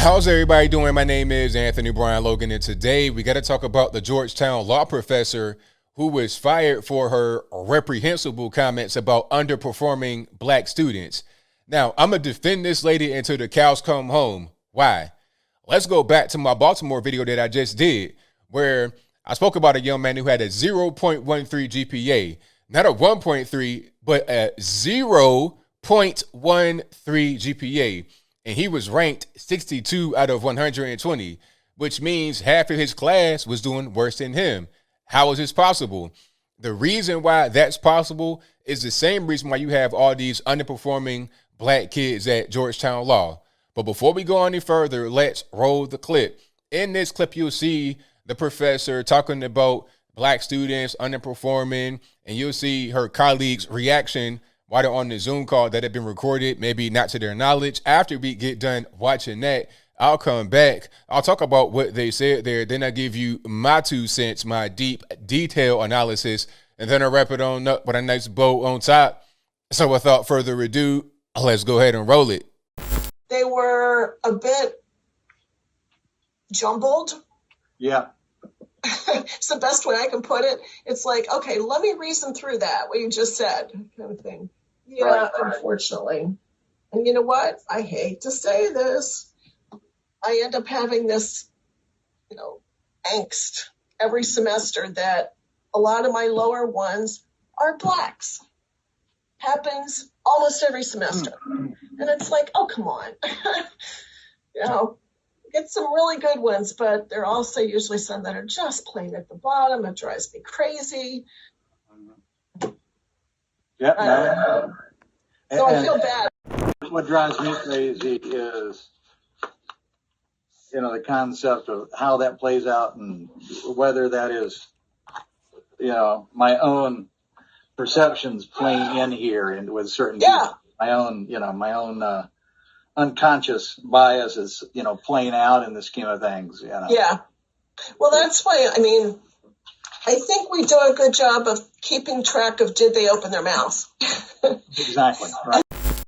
How's everybody doing? My name is Anthony Brian Logan, and today we got to talk about the Georgetown law professor who was fired for her reprehensible comments about underperforming black students. Now, I'm going to defend this lady until the cows come home. Why? Let's go back to my Baltimore video that I just did, where I spoke about a young man who had a 0.13 GPA, not a 1.3, but a 0.13 GPA. And he was ranked 62 out of 120, which means half of his class was doing worse than him. How is this possible? The reason why that's possible is the same reason why you have all these underperforming black kids at Georgetown Law. But before we go any further, let's roll the clip. In this clip, you'll see the professor talking about black students underperforming, and you'll see her colleagues' reaction while they're on the Zoom call that had been recorded, maybe not to their knowledge. After we get done watching that, I'll come back. I'll talk about what they said there. Then I'll give you my 2 cents, my deep detail analysis, and then I'll wrap it on up with a nice bow on top. So without further ado, let's go ahead and roll it. They were a bit jumbled. Yeah. It's the best way I can put it. It's like, okay, let me reason through that, what you just said, kind of thing. Yeah, right. Unfortunately. And you know what? I hate to say this. I end up having this, angst every semester that a lot of my lower ones are blacks. Happens almost every semester. And it's like, oh, come on. Get some really good ones, but there are also usually some that are just plain at the bottom. It drives me crazy. Yeah. So I feel bad. What drives me crazy is, the concept of how that plays out and whether that is, my own perceptions playing in here and with certain people. My own unconscious bias is, playing out in the scheme of things, Yeah. Well, that's why, I think we do a good job of keeping track of did they open their mouths. Exactly. Right.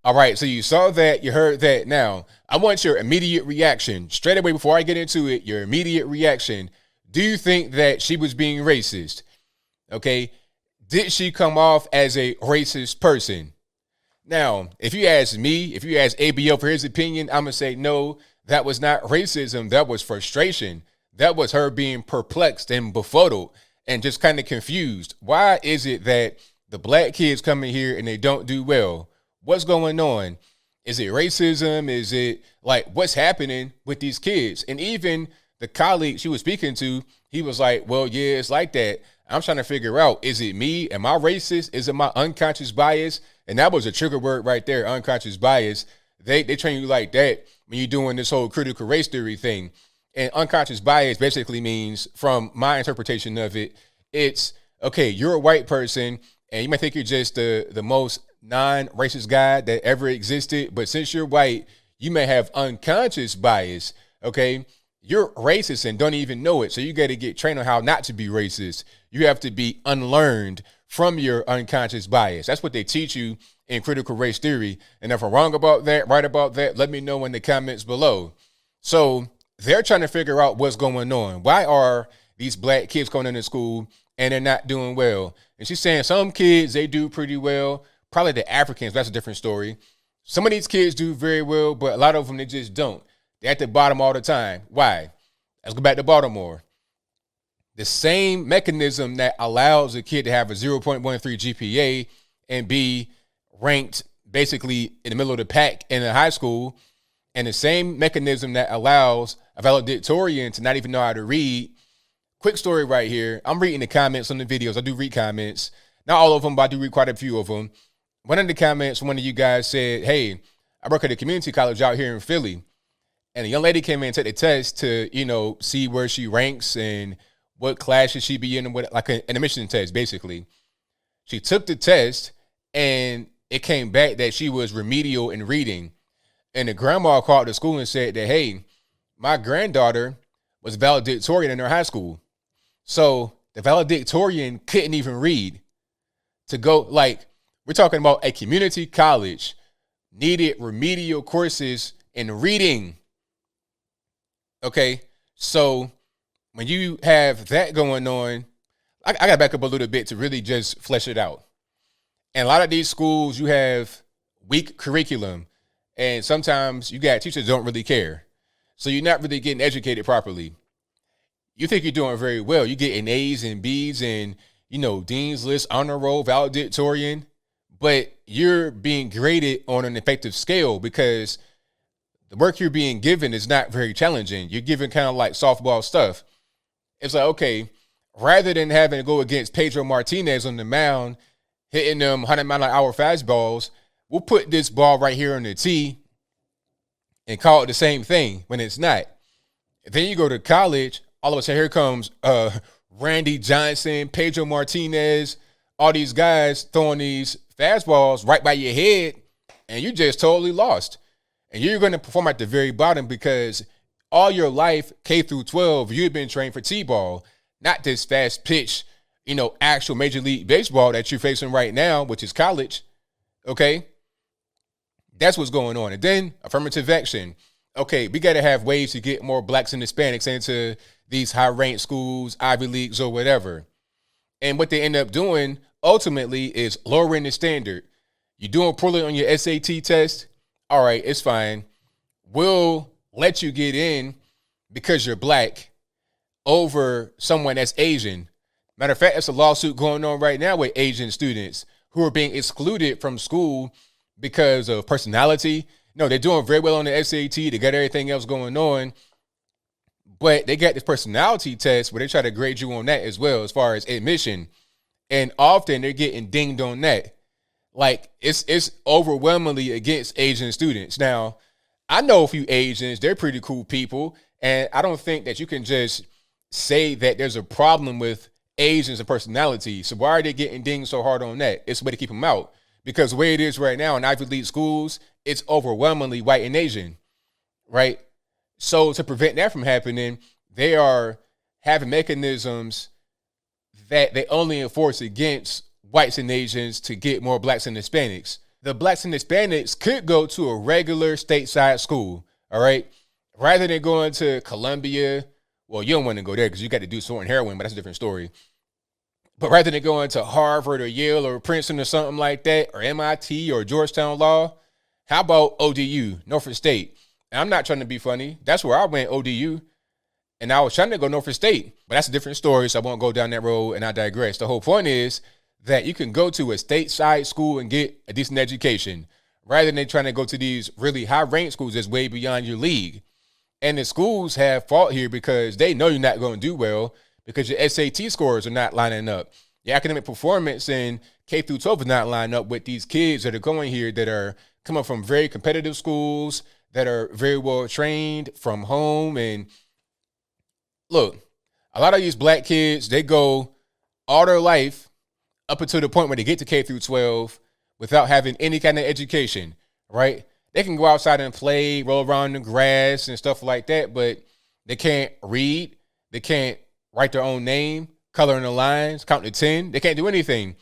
All right, so you saw that, you heard that. Now, I want your immediate reaction. Straight away, before I get into it, your immediate reaction. Do you think that she was being racist? Okay. Did she come off as a racist person? Now, if you ask me, if you ask ABO for his opinion, I'm going to say, no, that was not racism. That was frustration. That was her being perplexed and befuddled and just kind of confused. Why is it that the black kids come in here and they don't do well? What's going on? Is it racism? Is it like what's happening with these kids? And even the colleague she was speaking to, he was like, well, yeah, it's like that. I'm trying to figure out, is it me? Am I racist? Is it my unconscious bias? And that was a trigger word right there, unconscious bias. They train you like that when you're doing this whole critical race theory thing. And unconscious bias basically means, from my interpretation of it, it's, okay, you're a white person and you might think you're just the most non-racist guy that ever existed. But since you're white, you may have unconscious bias, okay? You're racist and don't even know it. So you got to get trained on how not to be racist. You have to be unlearned from your unconscious bias. That's what they teach you in critical race theory. And if I'm wrong about that, right about that, let me know in the comments below. So they're trying to figure out what's going on. Why are these black kids going into school and they're not doing well? And she's saying some kids, they do pretty well. Probably the Africans, that's a different story. Some of these kids do very well, but a lot of them, they just don't. They're at the bottom all the time. Why? Let's go back to Baltimore. The same mechanism that allows a kid to have a 0.13 GPA and be ranked basically in the middle of the pack in a high school, and the same mechanism that allows a valedictorian to not even know how to read. Quick story right here. I'm reading the comments on the videos. I do read comments. Not all of them, but I do read quite a few of them. One of the comments, one of you guys said, hey, I work at a community college out here in Philly. And a young lady came in and took the test to, see where she ranks and what class should she be in, and what, like an admission test, basically. She took the test and it came back that she was remedial in reading. And the grandma called the school and said that, hey, my granddaughter was valedictorian in her high school. So the valedictorian couldn't even read. To go, like, we're talking about a community college needed remedial courses in reading. Okay. So when you have that going on, I got to back up a little bit to really just flesh it out. And a lot of these schools, you have weak curriculum, and sometimes you got teachers that don't really care. So you're not really getting educated properly. You think you're doing very well. You're getting A's and B's and, Dean's List, honor roll, valedictorian, but you're being graded on an effective scale because the work you're being given is not very challenging. You're given kind of like softball stuff. It's like, okay, rather than having to go against Pedro Martinez on the mound, hitting them 100-mile-an-hour fastballs, we'll put this ball right here on the tee and call it the same thing when it's not. Then you go to college, all of a sudden here comes Randy Johnson, Pedro Martinez, all these guys throwing these fastballs right by your head, and you just totally lost. And you're going to perform at the very bottom because all your life, K through 12, you've been trained for T-ball, not this fast pitch, actual Major League Baseball that you're facing right now, which is college. Okay? That's what's going on. And then affirmative action. Okay, we got to have ways to get more blacks and Hispanics into these high-ranked schools, Ivy Leagues, or whatever. And what they end up doing ultimately is lowering the standard. You're doing poorly on your SAT test. All right, it's fine. We'll let you get in because you're black over someone that's Asian. Matter of fact, there's a lawsuit going on right now with Asian students who are being excluded from school because of personality. No, they're doing very well on the SAT. They got everything else going on. But they got this personality test where they try to grade you on that as well as far as admission. And often they're getting dinged on that. Like, it's overwhelmingly against Asian students. Now, I know a few Asians. They're pretty cool people. And I don't think that you can just say that there's a problem with Asians and personality. So why are they getting dinged so hard on that? It's a way to keep them out. Because the way it is right now in Ivy League schools, it's overwhelmingly white and Asian, right? So to prevent that from happening, they are having mechanisms that they only enforce against whites and Asians to get more blacks and Hispanics. The blacks and Hispanics could go to a regular stateside school, all right? Rather than going to Columbia, well, you don't want to go there because you got to do sorting heroin, but that's a different story. But rather than going to Harvard or Yale or Princeton or something like that, or MIT or Georgetown Law, how about ODU, Norfolk State? And I'm not trying to be funny. That's where I went, ODU. And I was trying to go Norfolk State, but that's a different story, so I won't go down that road, and I digress. The whole point is that you can go to a stateside school and get a decent education rather than trying to go to these really high-ranked schools that's way beyond your league. And the schools have fault here because they know you're not going to do well because your SAT scores are not lining up. Your academic performance in K through 12 is not lining up with these kids that are going here that are coming from very competitive schools, that are very well trained from home. And look, a lot of these black kids, they go all their life up until the point where they get to K through 12 without having any kind of education, right? They can go outside and play, roll around in the grass and stuff like that, but they can't read. They can't write their own name, color in the lines, count to 10. They can't do anything.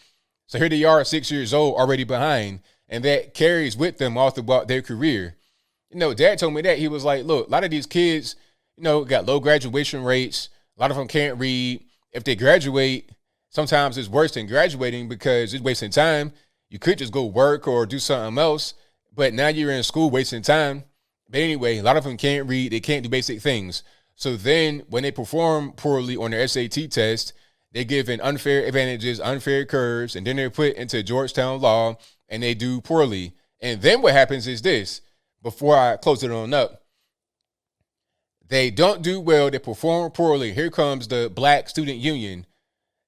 So here they are at 6 years old, already behind, and that carries with them all throughout their career. Dad told me that. He was like, look, a lot of these kids, got low graduation rates. A lot of them can't read. If they graduate, sometimes it's worse than graduating because it's wasting time. You could just go work or do something else, but now you're in school wasting time. But anyway, a lot of them can't read. They can't do basic things. So then when they perform poorly on their SAT test, they're given unfair advantages, unfair curves, and then they're put into Georgetown Law and they do poorly. And then what happens is this, before I close it on up, they don't do well, they perform poorly. Here comes the Black Student Union.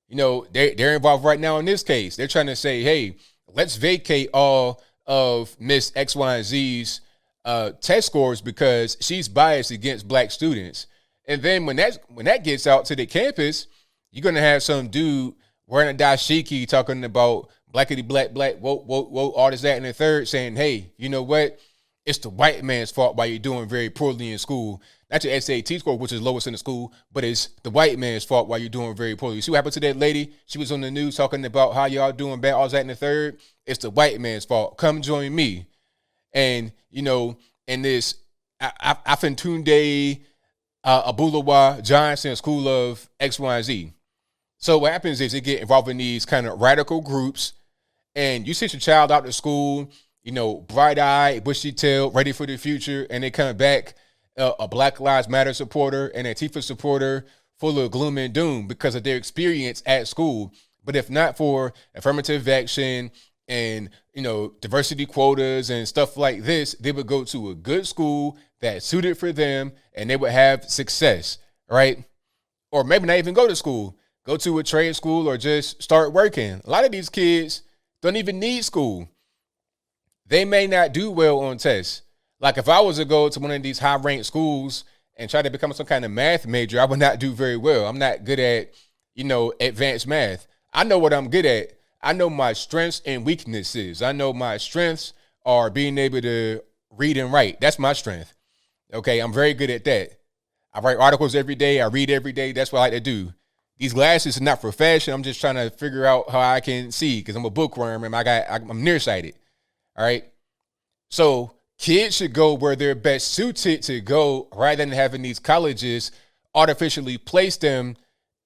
They're involved right now in this case. They're trying to say, hey, let's vacate all of Miss X, Y, and Z's test scores because she's biased against black students. And then when that gets out to the campus, you're going to have some dude wearing a dashiki talking about blackity black, woke, all this, that, and the third, saying, hey, you know what? It's the white man's fault why you're doing very poorly in school. Not your SAT score, which is lowest in the school, but it's the white man's fault why you're doing very poorly. You see what happened to that lady? She was on the news talking about how y'all doing bad, all that, and the third. It's the white man's fault. Come join me. And, in this Afintunde Abulawa Johnson School of X, Y, and Z. So what happens is they get involved in these kind of radical groups, and you send your child out to school, bright-eyed, bushy-tailed, ready for the future, and they come back a Black Lives Matter supporter and an Antifa supporter full of gloom and doom because of their experience at school. But if not for affirmative action and, diversity quotas and stuff like this, they would go to a good school that's suited for them and they would have success, right? Or maybe not even go to school, go to a trade school or just start working. A lot of these kids don't even need school. They may not do well on tests. Like if I was to go to one of these high-ranked schools and try to become some kind of math major, I would not do very well. I'm not good at, advanced math. I know what I'm good at. I know my strengths and weaknesses. I know my strengths are being able to read and write. That's my strength. Okay, I'm very good at that. I write articles every day. I read every day. That's what I like to do. These glasses are not for fashion. I'm just trying to figure out how I can see because I'm a bookworm and I'm nearsighted. All right. So kids should go where they're best suited to go rather than having these colleges artificially place them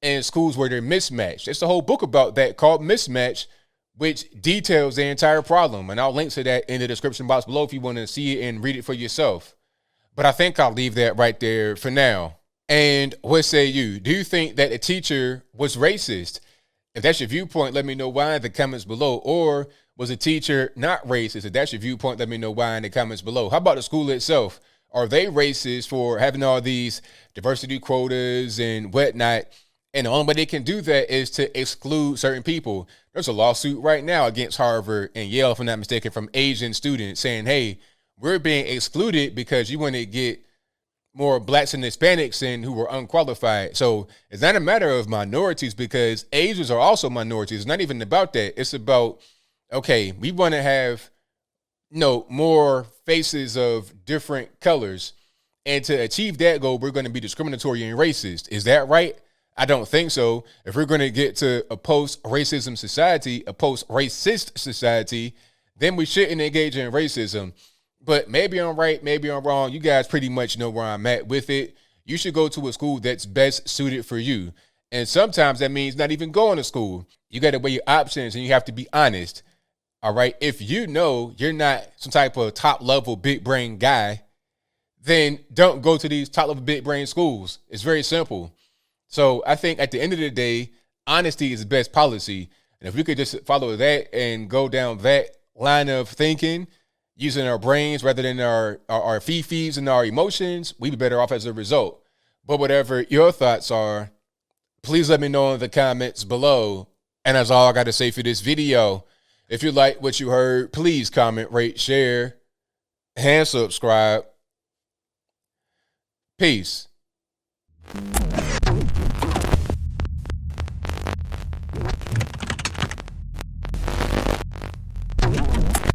in schools where they're mismatched. There's a whole book about that called Mismatch, which details the entire problem. And I'll link to that in the description box below if you want to see it and read it for yourself. But I think I'll leave that right there for now. And what say you? Do you think that a teacher was racist? If that's your viewpoint, let me know why in the comments below. Or was a teacher not racist? If that's your viewpoint, let me know why in the comments below. How about the school itself? Are they racist for having all these diversity quotas and whatnot? And the only way they can do that is to exclude certain people. There's a lawsuit right now against Harvard and Yale, if I'm not mistaken, from Asian students saying, hey, we're being excluded because you want to get more blacks and Hispanics in who were unqualified. So it's not a matter of minorities because Asians are also minorities. It's not even about that. It's about, okay, we want to have, more faces of different colors. And to achieve that goal, we're going to be discriminatory and racist. Is that right? I don't think so. If we're going to get to a post-racism society, a post-racist society, then we shouldn't engage in racism. But maybe I'm right, maybe I'm wrong. You guys pretty much know where I'm at with it. You should go to a school that's best suited for you. And sometimes that means not even going to school. You got to weigh your options and you have to be honest. All right. If you know you're not some type of top level big brain guy, then don't go to these top level big brain schools. It's very simple. So I think at the end of the day, honesty is the best policy. And if we could just follow that and go down that line of thinking, using our brains rather than our fifis and our emotions, we'd be better off as a result. But whatever your thoughts are, please let me know in the comments below. And that's all I got to say for this video. If you like what you heard, please comment, rate, share, and subscribe. Peace.